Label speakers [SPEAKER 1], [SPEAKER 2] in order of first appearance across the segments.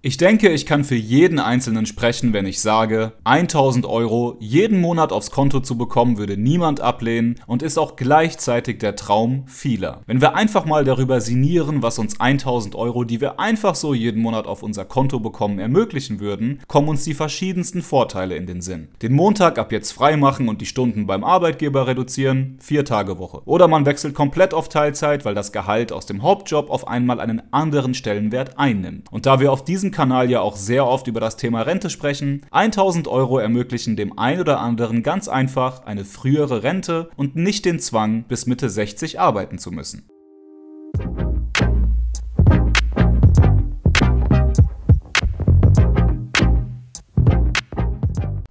[SPEAKER 1] Ich denke, ich kann für jeden Einzelnen sprechen, wenn ich sage, 1000 Euro jeden Monat aufs Konto zu bekommen, würde niemand ablehnen und ist auch gleichzeitig der Traum vieler. Wenn wir einfach mal darüber sinnieren, was uns 1000 Euro, die wir einfach so jeden Monat auf unser Konto bekommen, ermöglichen würden, kommen uns die verschiedensten Vorteile in den Sinn. Den Montag ab jetzt frei machen und die Stunden beim Arbeitgeber reduzieren, 4-Tage-Woche. Oder man wechselt komplett auf Teilzeit, weil das Gehalt aus dem Hauptjob auf einmal einen anderen Stellenwert einnimmt. Und da wir auf diesem Kanal ja auch sehr oft über das Thema Rente sprechen, 1000 Euro ermöglichen dem einen oder anderen ganz einfach eine frühere Rente und nicht den Zwang, bis Mitte 60 arbeiten zu müssen.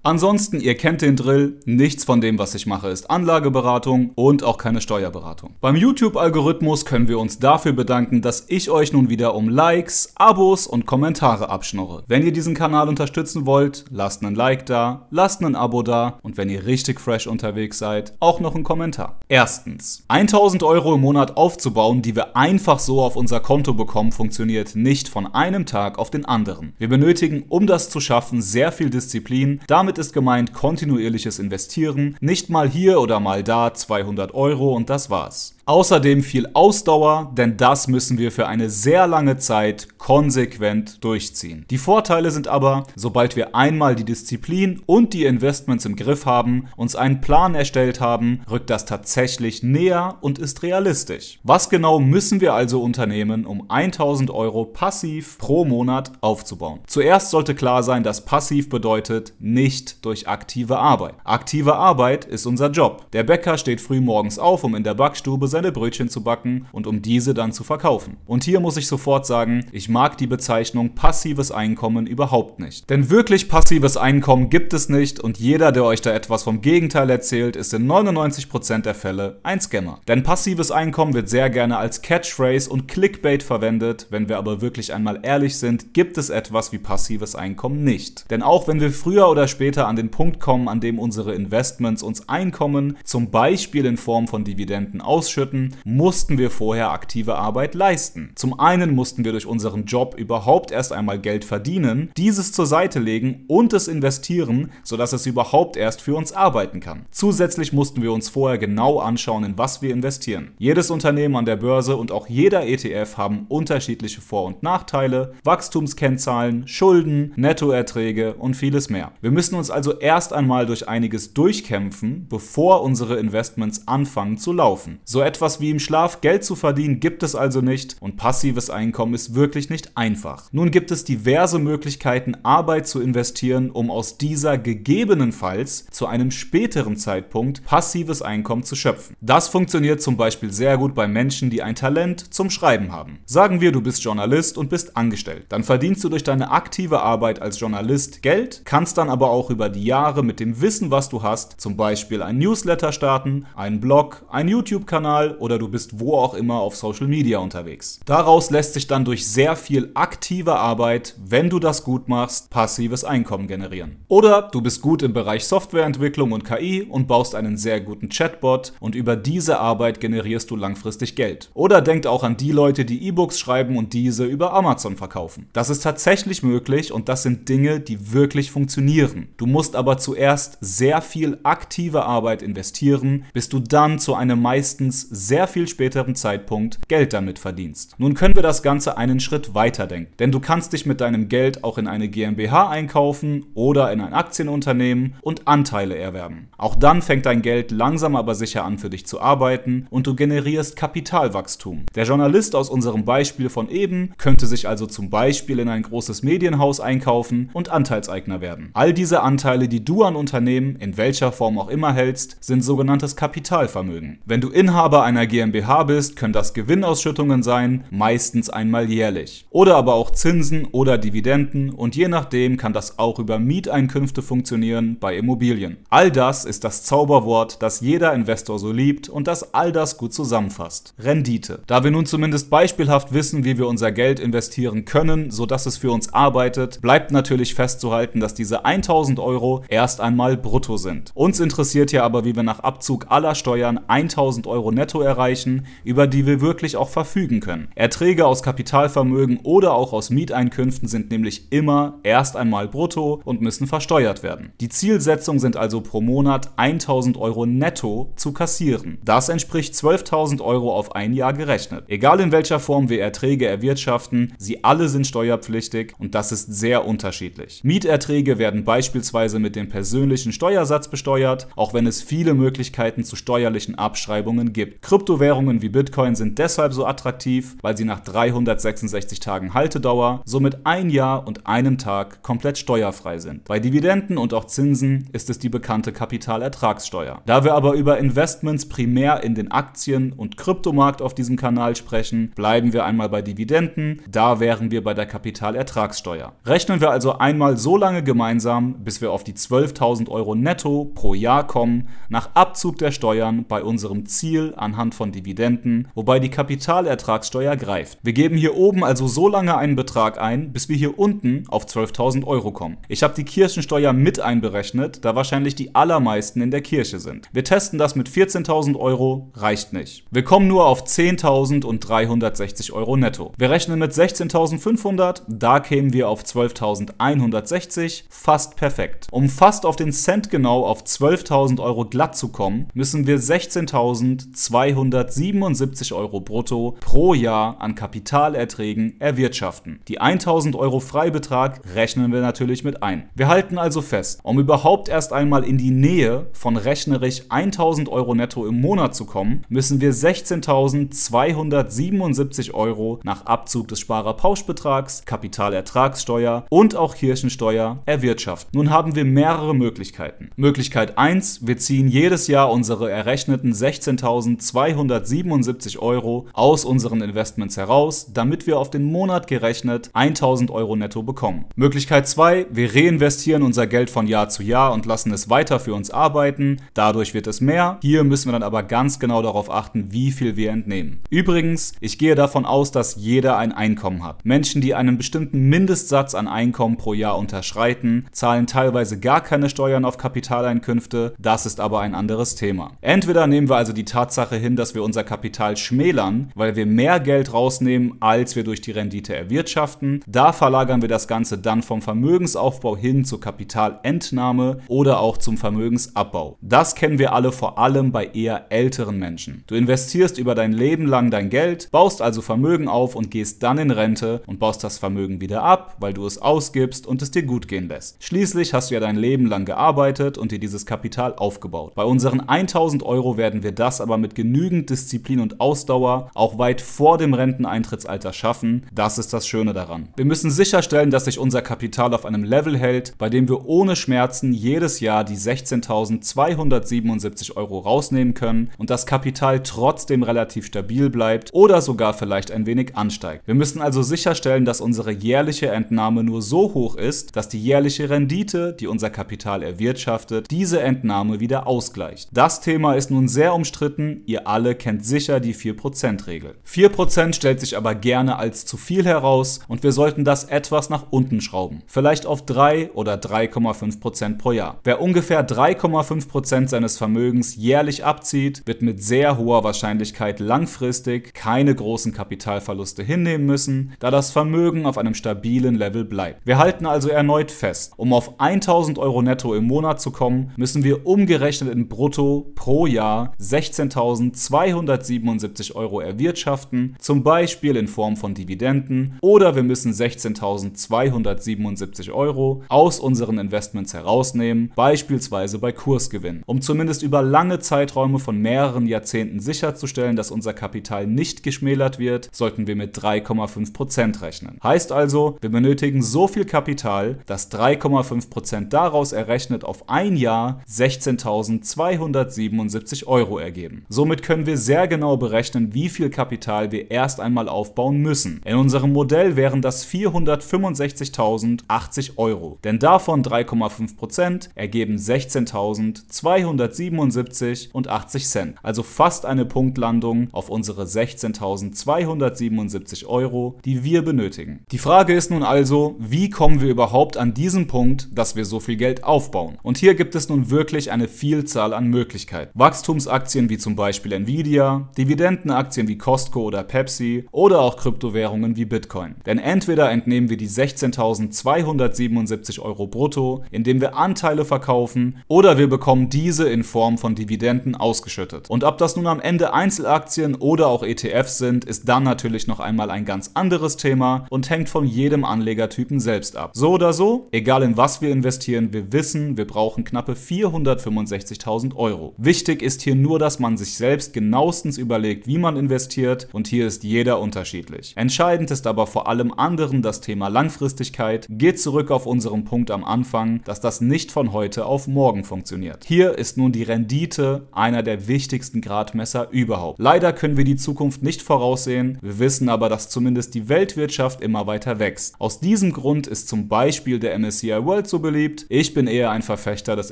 [SPEAKER 1] Ansonsten, ihr kennt den Drill, nichts von dem, was ich mache, ist Anlageberatung und auch keine Steuerberatung. Beim YouTube-Algorithmus können wir uns dafür bedanken, dass ich euch nun wieder um Likes, Abos und Kommentare abschnorre. Wenn ihr diesen Kanal unterstützen wollt, lasst einen Like da, lasst ein Abo da und wenn ihr richtig fresh unterwegs seid, auch noch einen Kommentar. Erstens, 1000 Euro im Monat aufzubauen, die wir einfach so auf unser Konto bekommen, funktioniert nicht von einem Tag auf den anderen. Wir benötigen, um das zu schaffen, sehr viel Disziplin. Damit ist gemeint kontinuierliches Investieren, nicht mal hier oder mal da 200 Euro und das war's. Außerdem viel Ausdauer, denn das müssen wir für eine sehr lange Zeit konsequent durchziehen. Die Vorteile sind aber, sobald wir einmal die Disziplin und die Investments im Griff haben, uns einen Plan erstellt haben, rückt das tatsächlich näher und ist realistisch. Was genau müssen wir also unternehmen, um 1000 Euro passiv pro Monat aufzubauen? Zuerst sollte klar sein, dass passiv bedeutet nicht durch aktive Arbeit. Aktive Arbeit ist unser Job. Der Bäcker steht früh morgens auf, um in der Backstube seine Brötchen zu backen und um diese dann zu verkaufen. Und hier muss ich sofort sagen, ich mag die Bezeichnung passives Einkommen überhaupt nicht. Denn wirklich passives Einkommen gibt es nicht und jeder, der euch da etwas vom Gegenteil erzählt, ist in 99% der Fälle ein Scammer. Denn passives Einkommen wird sehr gerne als Catchphrase und Clickbait verwendet. Wenn wir aber wirklich einmal ehrlich sind, gibt es etwas wie passives Einkommen nicht. Denn auch wenn wir früher oder später an den Punkt kommen, an dem unsere Investments uns Einkommen, zum Beispiel in Form von Dividenden ausschütten, mussten wir vorher aktive Arbeit leisten. Zum einen mussten wir durch unseren Job überhaupt erst einmal Geld verdienen, dieses zur Seite legen und es investieren, sodass es überhaupt erst für uns arbeiten kann. Zusätzlich mussten wir uns vorher genau anschauen, in was wir investieren. Jedes Unternehmen an der Börse und auch jeder ETF haben unterschiedliche Vor- und Nachteile, Wachstumskennzahlen, Schulden, Nettoerträge und vieles mehr. Wir müssen uns also erst einmal durch einiges durchkämpfen, bevor unsere Investments anfangen zu laufen. So etwas wie im Schlaf Geld zu verdienen gibt es also nicht und passives Einkommen ist wirklich nicht einfach. Nun gibt es diverse Möglichkeiten, Arbeit zu investieren, um aus dieser gegebenenfalls zu einem späteren Zeitpunkt passives Einkommen zu schöpfen. Das funktioniert zum Beispiel sehr gut bei Menschen, die ein Talent zum Schreiben haben. Sagen wir, du bist Journalist und bist angestellt. Dann verdienst du durch deine aktive Arbeit als Journalist Geld, kannst dann aber auch über die Jahre mit dem Wissen, was du hast, zum Beispiel ein Newsletter starten, einen Blog, einen YouTube-Kanal oder du bist wo auch immer auf Social Media unterwegs. Daraus lässt sich dann durch sehr viel aktive Arbeit, wenn du das gut machst, passives Einkommen generieren. Oder du bist gut im Bereich Softwareentwicklung und KI und baust einen sehr guten Chatbot und über diese Arbeit generierst du langfristig Geld. Oder denkt auch an die Leute, die E-Books schreiben und diese über Amazon verkaufen. Das ist tatsächlich möglich und das sind Dinge, die wirklich funktionieren. Du musst aber zuerst sehr viel aktive Arbeit investieren, bis du dann zu einem meistens sehr viel späteren Zeitpunkt Geld damit verdienst. Nun können wir das Ganze einen Schritt weiter denken, denn du kannst dich mit deinem Geld auch in eine GmbH einkaufen oder in ein Aktienunternehmen und Anteile erwerben. Auch dann fängt dein Geld langsam aber sicher an für dich zu arbeiten und du generierst Kapitalwachstum. Der Journalist aus unserem Beispiel von eben könnte sich also zum Beispiel in ein großes Medienhaus einkaufen und Anteilseigner werden. All diese Anteile, die du an Unternehmen, in welcher Form auch immer hältst, sind sogenanntes Kapitalvermögen. Wenn du Inhaber einer GmbH bist, können das Gewinnausschüttungen sein, meistens einmal jährlich. Oder aber auch Zinsen oder Dividenden und je nachdem kann das auch über Mieteinkünfte funktionieren bei Immobilien. All das ist das Zauberwort, das jeder Investor so liebt und das all das gut zusammenfasst. Rendite. Da wir nun zumindest beispielhaft wissen, wie wir unser Geld investieren können, sodass es für uns arbeitet, bleibt natürlich festzuhalten, dass diese 1000 Euro erst einmal brutto sind. Uns interessiert ja aber, wie wir nach Abzug aller Steuern 1000 Euro netto netto erreichen, über die wir wirklich auch verfügen können. Erträge aus Kapitalvermögen oder auch aus Mieteinkünften sind nämlich immer erst einmal brutto und müssen versteuert werden. Die Zielsetzung sind also pro Monat 1.000 Euro netto zu kassieren. Das entspricht 12.000 Euro auf ein Jahr gerechnet. Egal in welcher Form wir Erträge erwirtschaften, sie alle sind steuerpflichtig und das ist sehr unterschiedlich. Mieterträge werden beispielsweise mit dem persönlichen Steuersatz besteuert, auch wenn es viele Möglichkeiten zu steuerlichen Abschreibungen gibt. Kryptowährungen wie Bitcoin sind deshalb so attraktiv, weil sie nach 366 Tagen Haltedauer somit ein Jahr und einem Tag komplett steuerfrei sind. Bei Dividenden und auch Zinsen ist es die bekannte Kapitalertragssteuer. Da wir aber über Investments primär in den Aktien- und Kryptomarkt auf diesem Kanal sprechen, bleiben wir einmal bei Dividenden, da wären wir bei der Kapitalertragssteuer. Rechnen wir also einmal so lange gemeinsam, bis wir auf die 12.000 Euro netto pro Jahr kommen, nach Abzug der Steuern bei unserem Ziel anhand von Dividenden, wobei die Kapitalertragssteuer greift. Wir geben hier oben also so lange einen Betrag ein, bis wir hier unten auf 12.000 Euro kommen. Ich habe die Kirchensteuer mit einberechnet, da wahrscheinlich die allermeisten in der Kirche sind. Wir testen das mit 14.000 Euro, reicht nicht. Wir kommen nur auf 10.360 Euro netto. Wir rechnen mit 16.500, da kämen wir auf 12.160, fast perfekt. Um fast auf den Cent genau auf 12.000 Euro glatt zu kommen, müssen wir 16.277 Euro brutto pro Jahr an Kapitalerträgen erwirtschaften. Die 1.000 Euro Freibetrag rechnen wir natürlich mit ein. Wir halten also fest, um überhaupt erst einmal in die Nähe von rechnerisch 1.000 Euro netto im Monat zu kommen, müssen wir 16.277 Euro nach Abzug des Sparerpauschbetrags, Kapitalertragssteuer und auch Kirchensteuer erwirtschaften. Nun haben wir mehrere Möglichkeiten. Möglichkeit 1, wir ziehen jedes Jahr unsere errechneten 16.277 Euro aus unseren Investments heraus, damit wir auf den Monat gerechnet 1.000 Euro netto bekommen. Möglichkeit 2, wir reinvestieren unser Geld von Jahr zu Jahr und lassen es weiter für uns arbeiten. Dadurch wird es mehr. Hier müssen wir dann aber ganz genau darauf achten, wie viel wir entnehmen. Übrigens, ich gehe davon aus, dass jeder ein Einkommen hat. Menschen, die einen bestimmten Mindestsatz an Einkommen pro Jahr unterschreiten, zahlen teilweise gar keine Steuern auf Kapitaleinkünfte. Das ist aber ein anderes Thema. Entweder nehmen wir also die Tatsache hin, dass wir unser Kapital schmälern, weil wir mehr Geld rausnehmen, als wir durch die Rendite erwirtschaften. Da verlagern wir das Ganze dann vom Vermögensaufbau hin zur Kapitalentnahme oder auch zum Vermögensabbau. Das kennen wir alle vor allem bei eher älteren Menschen. Du investierst über dein Leben lang dein Geld, baust also Vermögen auf und gehst dann in Rente und baust das Vermögen wieder ab, weil du es ausgibst und es dir gut gehen lässt. Schließlich hast du ja dein Leben lang gearbeitet und dir dieses Kapital aufgebaut. Bei unseren 1.000 Euro werden wir das aber mit genügend Disziplin und Ausdauer auch weit vor dem Renteneintrittsalter schaffen. Das ist das Schöne daran. Wir müssen sicherstellen, dass sich unser Kapital auf einem Level hält, bei dem wir ohne Schmerzen jedes Jahr die 16.277 Euro rausnehmen können und das Kapital trotzdem relativ stabil bleibt oder sogar vielleicht ein wenig ansteigt. Wir müssen also sicherstellen, dass unsere jährliche Entnahme nur so hoch ist, dass die jährliche Rendite, die unser Kapital erwirtschaftet, diese Entnahme wieder ausgleicht. Das Thema ist nun sehr umstritten, ihr alle kennt sicher die 4%-Regel. 4% stellt sich aber gerne als zu viel heraus und wir sollten das etwas nach unten schrauben. Vielleicht auf 3 oder 3,5% pro Jahr. Wer ungefähr 3,5% seines Vermögens jährlich abzieht, wird mit sehr hoher Wahrscheinlichkeit langfristig keine großen Kapitalverluste hinnehmen müssen, da das Vermögen auf einem stabilen Level bleibt. Wir halten also erneut fest, um auf 1.000 Euro netto im Monat zu kommen, müssen wir umgerechnet in brutto pro Jahr 16.277 Euro erwirtschaften, zum Beispiel in Form von Dividenden, oder wir müssen 16.277 Euro aus unseren Investments herausnehmen, beispielsweise bei Kursgewinn. Um zumindest über lange Zeiträume von mehreren Jahrzehnten sicherzustellen, dass unser Kapital nicht geschmälert wird, sollten wir mit 3,5% rechnen. Heißt also, wir benötigen so viel Kapital, dass 3,5% daraus errechnet auf ein Jahr 16.277 Euro ergeben. Somit können wir sehr genau berechnen, wie viel Kapital wir erst einmal aufbauen müssen. In unserem Modell wären das 465.080 Euro, denn davon 3,5% ergeben 16.277,80 Cent, also fast eine Punktlandung auf unsere 16.277 Euro, die wir benötigen. Die Frage ist nun also, wie kommen wir überhaupt an diesen Punkt, dass wir so viel Geld aufbauen? Und hier gibt es nun wirklich eine Vielzahl an Möglichkeiten. Wachstumsaktien wie zum Beispiel Beispiel Nvidia, Dividendenaktien wie Costco oder Pepsi oder auch Kryptowährungen wie Bitcoin. Denn entweder entnehmen wir die 16.277 Euro brutto, indem wir Anteile verkaufen, oder wir bekommen diese in Form von Dividenden ausgeschüttet. Und ob das nun am Ende Einzelaktien oder auch ETFs sind, ist dann natürlich noch einmal ein ganz anderes Thema und hängt von jedem Anlegertypen selbst ab. So oder so, egal in was wir investieren, wir wissen, wir brauchen knappe 465.000 Euro. Wichtig ist hier nur, dass man sich selbst genauestens überlegt, wie man investiert, und hier ist jeder unterschiedlich. Entscheidend ist aber vor allem anderen das Thema Langfristigkeit. Geht zurück auf unseren Punkt am Anfang, dass das nicht von heute auf morgen funktioniert. Hier ist nun die Rendite einer der wichtigsten Gradmesser überhaupt. Leider können wir die Zukunft nicht voraussehen, wir wissen aber, dass zumindest die Weltwirtschaft immer weiter wächst. Aus diesem Grund ist zum Beispiel der MSCI World so beliebt. Ich bin eher ein Verfechter des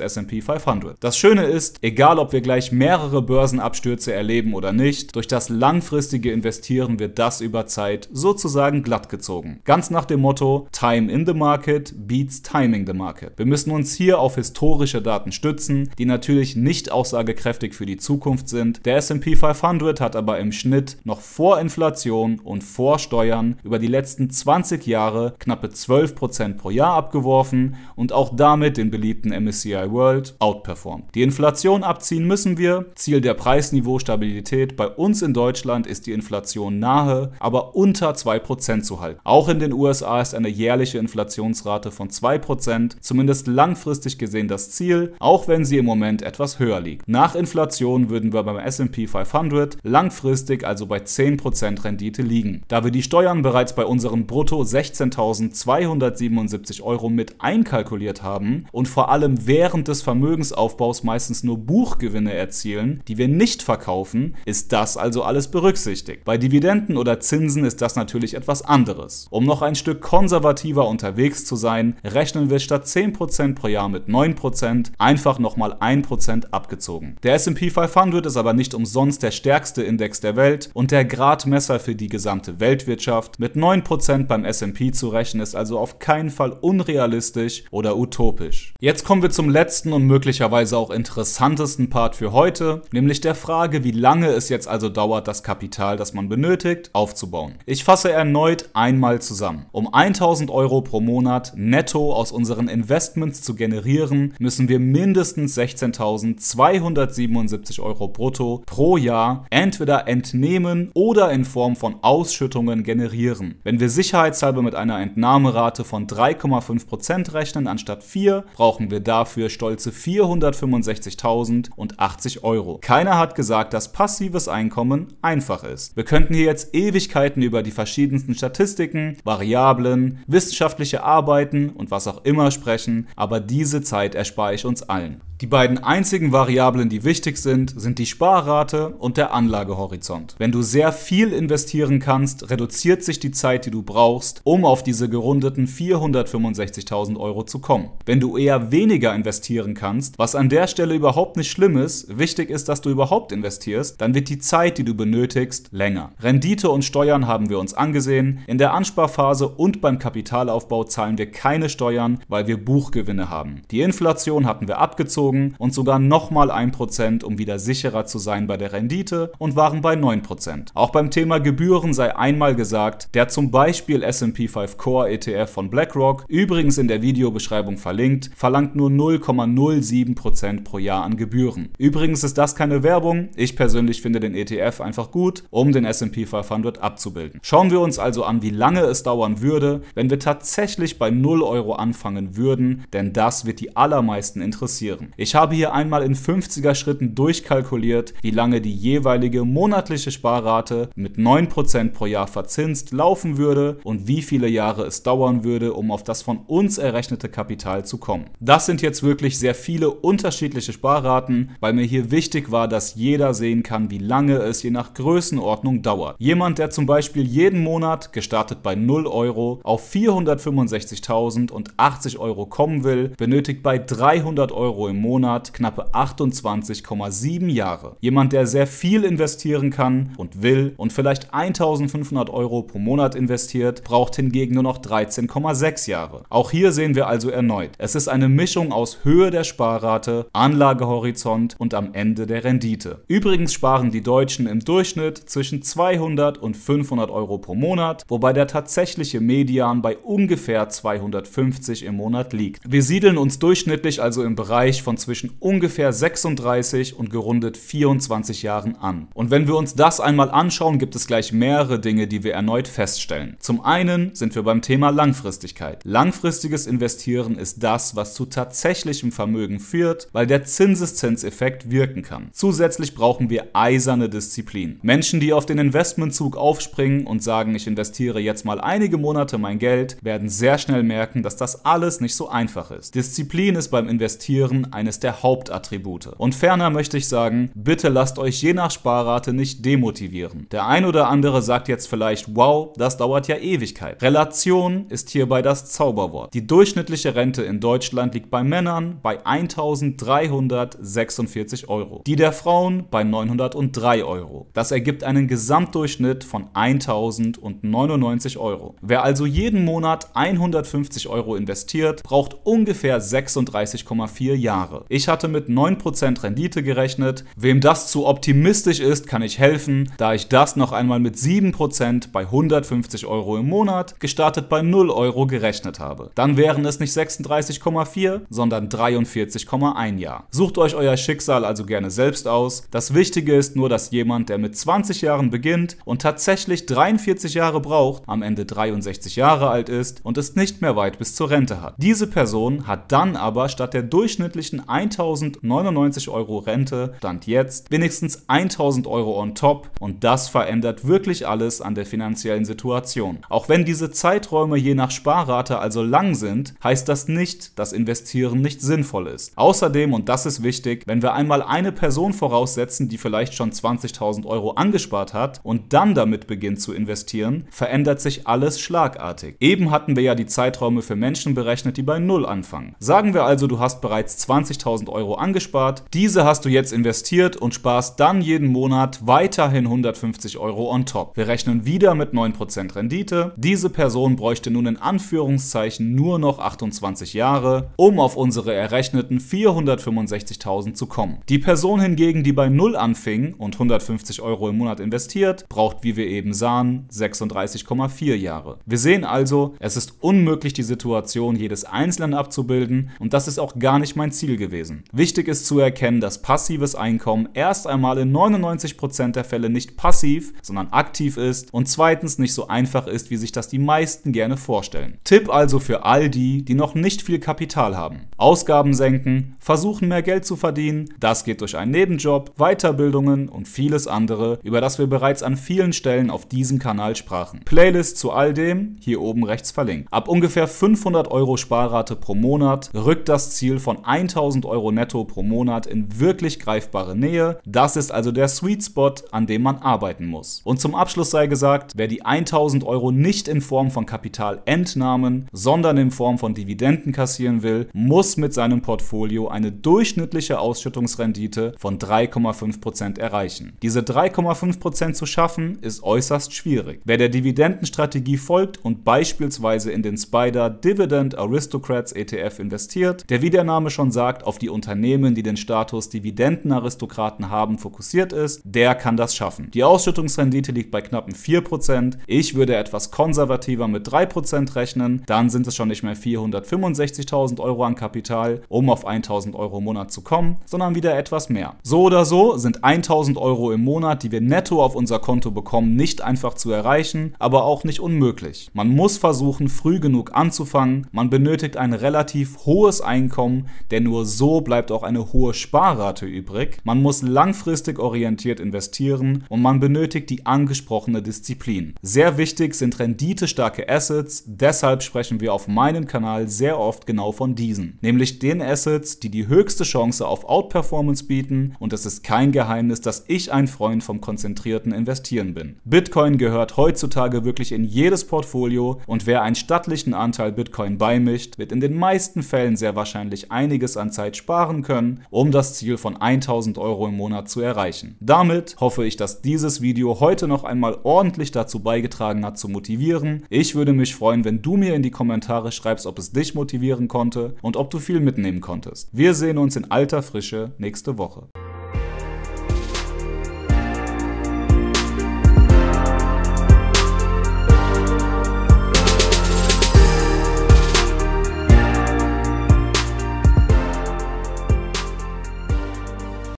[SPEAKER 1] S&P 500. Das Schöne ist, egal ob wir gleich mehrere Börsenabstürze erleben oder nicht, durch das langfristige Investieren wird das über Zeit sozusagen glatt gezogen. Ganz nach dem Motto, Time in the Market beats Timing the Market. Wir müssen uns hier auf historische Daten stützen, die natürlich nicht aussagekräftig für die Zukunft sind. Der S&P 500 hat aber im Schnitt noch vor Inflation und vor Steuern über die letzten 20 Jahre knappe 12% pro Jahr abgeworfen und auch damit den beliebten MSCI World outperformt. Die Inflation abziehen müssen wir. Ziel der Preisniveau-Stabilität bei uns in Deutschland ist die Inflation nahe, aber unter 2% zu halten. Auch in den USA ist eine jährliche Inflationsrate von 2%, zumindest langfristig gesehen das Ziel, auch wenn sie im Moment etwas höher liegt. Nach Inflation würden wir beim S&P 500 langfristig also bei 10% Rendite liegen. Da wir die Steuern bereits bei unseren brutto 16.277 Euro mit einkalkuliert haben und vor allem während des Vermögensaufbaus meistens nur Buchgewinne erzielen, die wir nicht verkaufen, ist das also alles berücksichtigt. Bei Dividenden oder Zinsen ist das natürlich etwas anderes. Um noch ein Stück konservativer unterwegs zu sein, rechnen wir statt 10% pro Jahr mit 9%, einfach nochmal 1% abgezogen. Der S&P 500 ist aber nicht umsonst der stärkste Index der Welt und der Gradmesser für die gesamte Weltwirtschaft. Mit 9% beim S&P zu rechnen ist also auf keinen Fall unrealistisch oder utopisch. Jetzt kommen wir zum letzten und möglicherweise auch interessantesten Part für heute, nämlich der Frage, wie lange es jetzt also dauert, das Kapital, das man benötigt, aufzubauen. Ich fasse erneut einmal zusammen. Um 1.000 Euro pro Monat netto aus unseren Investments zu generieren, müssen wir mindestens 16.277 Euro brutto pro Jahr entweder entnehmen oder in Form von Ausschüttungen generieren. Wenn wir sicherheitshalber mit einer Entnahmerate von 3,5% rechnen anstatt 4, brauchen wir dafür stolze 465.080 Euro. Keiner hat gesagt, dass passives Einkommen einfach ist. Wir könnten hier jetzt Ewigkeiten über die verschiedensten Statistiken, Variablen, wissenschaftliche Arbeiten und was auch immer sprechen, aber diese Zeit erspare ich uns allen. Die beiden einzigen Variablen, die wichtig sind, sind die Sparrate und der Anlagehorizont. Wenn du sehr viel investieren kannst, reduziert sich die Zeit, die du brauchst, um auf diese gerundeten 465.000 Euro zu kommen. Wenn du eher weniger investieren kannst, was an der Stelle überhaupt nicht schlimm ist, wichtig ist, dass du überhaupt investierst, dann wird die Zeit, die du benötigst, länger. Rendite und Steuern haben wir uns angesehen. In der Ansparphase und beim Kapitalaufbau zahlen wir keine Steuern, weil wir Buchgewinne haben. Die Inflation hatten wir abgezogen und sogar nochmal 1%, um wieder sicherer zu sein bei der Rendite, und waren bei 9%. Auch beim Thema Gebühren sei einmal gesagt, der zum Beispiel S&P 5 Core ETF von BlackRock, übrigens in der Videobeschreibung verlinkt, verlangt nur 0,07% pro Jahr an Gebühren. Übrigens ist das keine Werbung, ich persönlich finde den ETF einfach gut, um den S&P 500 abzubilden. Schauen wir uns also an, wie lange es dauern würde, wenn wir tatsächlich bei 0 Euro anfangen würden, denn das wird die allermeisten interessieren. Ich habe hier einmal in 50er Schritten durchkalkuliert, wie lange die jeweilige monatliche Sparrate mit 9% pro Jahr verzinst laufen würde und wie viele Jahre es dauern würde, um auf das von uns errechnete Kapital zu kommen. Das sind jetzt wirklich sehr viele unterschiedliche Sparraten, weil mir hier wichtig war, dass jeder sehen kann, wie lange es je nach Größenordnung dauert. Jemand, der zum Beispiel jeden Monat, gestartet bei 0 Euro, auf 465.080 Euro kommen will, benötigt bei 300 Euro im Monat knappe 28,7 Jahre. Jemand, der sehr viel investieren kann und will und vielleicht 1.500 Euro pro Monat investiert, braucht hingegen nur noch 13,6 Jahre. Auch hier sehen wir also erneut, es ist eine Mischung aus Höhe der Sparrate, Anlagehorizont und am Ende der Rendite. Übrigens sparen die Deutschen im Durchschnitt zwischen 200 und 500 Euro pro Monat, wobei der tatsächliche Median bei ungefähr 250 im Monat liegt. Wir siedeln uns durchschnittlich also im Bereich von zwischen ungefähr 36 und gerundet 24 Jahren an. Und wenn wir uns das einmal anschauen, gibt es gleich mehrere Dinge, die wir erneut feststellen. Zum einen sind wir beim Thema Langfristigkeit. Langfristiges Investieren ist das, was zu tatsächlichem Vermögen führt, weil der Zinseszinseffekt wirken kann. Zusätzlich brauchen wir eiserne Disziplin. Menschen, die auf den Investmentzug aufspringen und sagen, ich investiere jetzt mal einige Monate mein Geld, werden sehr schnell merken, dass das alles nicht so einfach ist. Disziplin ist beim Investieren eines der Hauptattribute. Und ferner möchte ich sagen, bitte lasst euch je nach Sparrate nicht demotivieren. Der ein oder andere sagt jetzt vielleicht, wow, das dauert ja Ewigkeit. Relation ist hierbei das Zauberwort. Die durchschnittliche Rente in Deutschland liegt bei Männern bei 1.346 Euro, die der Frauen bei 903 Euro. Das ergibt einen Gesamtdurchschnitt von 1.099 Euro. Wer also jeden Monat 150 Euro investiert, braucht ungefähr 36,4 Jahre. Ich hatte mit 9% Rendite gerechnet. Wem das zu optimistisch ist, kann ich helfen, da ich das noch einmal mit 7% bei 150 Euro im Monat, gestartet bei 0 Euro gerechnet habe. Dann wären es nicht 36,4, sondern 43,1 Jahr. Sucht euch euer Schicksal also gerne selbst aus. Das Wichtige ist nur, dass jemand, der mit 20 Jahren beginnt und tatsächlich 43 Jahre braucht, am Ende 63 Jahre alt ist und es nicht mehr weit bis zur Rente hat. Diese Person hat dann aber statt der durchschnittlichen 1.099 Euro Rente, Stand jetzt, wenigstens 1.000 Euro on top und das verändert wirklich alles an der finanziellen Situation. Auch wenn diese Zeiträume je nach Sparrate also lang sind, heißt das nicht, dass Investieren nicht sinnvoll ist. Außerdem, und das ist wichtig, wenn wir einmal eine Person voraussetzen, die vielleicht schon 20.000 Euro angespart hat und dann damit beginnt zu investieren, verändert sich alles schlagartig. Eben hatten wir ja die Zeiträume für Menschen berechnet, die bei 0 anfangen. Sagen wir also, du hast bereits 20.000 Euro angespart, diese hast du jetzt investiert und sparst dann jeden Monat weiterhin 150 Euro on top. Wir rechnen wieder mit 9% Rendite. Diese Person bräuchte nun in Anführungszeichen nur noch 28 Jahre, um auf unsere errechneten 465.000 zu kommen. Die Person hingegen, die bei 0 anfing und 150 Euro im Monat investiert, braucht, wie wir eben sahen, 36,4 Jahre. Wir sehen also, es ist unmöglich, die Situation jedes Einzelnen abzubilden und das ist auch gar nicht mein Ziel gewesen. Wichtig ist zu erkennen, dass passives Einkommen erst einmal in 99% der Fälle nicht passiv, sondern aktiv ist und zweitens nicht so einfach ist, wie sich das die meisten gerne vorstellen. Tipp also für all die, die noch nicht viel Kapital haben. Ausgaben senken, versuchen mehr Geld zu verdienen, das geht durch einen Nebenjob, Weiterbildungen und vieles andere, über das wir bereits an vielen Stellen auf diesem Kanal sprachen. Playlist zu all dem, hier oben rechts verlinkt. Ab ungefähr 500 Euro Sparrate pro Monat rückt das Ziel von 1.000 Euro netto pro Monat in wirklich greifbare Nähe. Das ist also der Sweet Spot, an dem man arbeiten muss. Und zum Abschluss sei gesagt, wer die 1.000 Euro nicht in Form von Kapitalentnahmen, sondern in Form von Dividenden kassieren will, muss mit seinem Portfolio eine durchschnittliche Ausschüttungsrendite von 3,5% erreichen. Diese 3,5% zu schaffen, ist äußerst schwierig. Wer der Dividendenstrategie folgt und beispielsweise in den Spider Dividend Aristocrats ETF investiert, der wie der Name schon sagt, auf die Unternehmen, die den Status Dividendenaristokraten haben, fokussiert ist, der kann das schaffen. Die Ausschüttungsrendite liegt bei knappen 4%. Ich würde etwas konservativer mit 3% rechnen, dann sind es schon nicht mehr 465.000 Euro an Kapital, um auf 1.000 Euro im Monat zu kommen, sondern wieder etwas mehr. So oder so sind 1.000 Euro im Monat, die wir netto auf unser Konto bekommen, nicht einfach zu erreichen, aber auch nicht unmöglich. Man muss versuchen, früh genug anzufangen, man benötigt ein relativ hohes Einkommen, denn nur so bleibt auch eine hohe Sparrate übrig. Man muss langfristig orientiert investieren und man benötigt die angesprochene Disziplin. Sehr wichtig sind renditestarke Assets, deshalb sprechen wir auf meinem Kanal sehr oft genau von diesen, nämlich den Assets, die die höchste Chance auf Outperformance bieten und es ist kein Geheimnis, dass ich ein Freund vom konzentrierten Investieren bin. Bitcoin gehört heutzutage wirklich in jedes Portfolio und wer einen stattlichen Anteil Bitcoin beimischt, wird in den meisten Fällen sehr wahrscheinlich einiges an Zeit sparen können, um das Ziel von 1000 € im Monat zu erreichen. Damit hoffe ich, dass dieses Video heute noch einmal ordentlich dazu beigetragen hat, zu motivieren. Ich würde mich freuen, wenn du mir in die Kommentare schreibst, ob es dich motivieren konnte und ob du viel mitnehmen konntest. Wir sehen uns in alter Frische nächste Woche.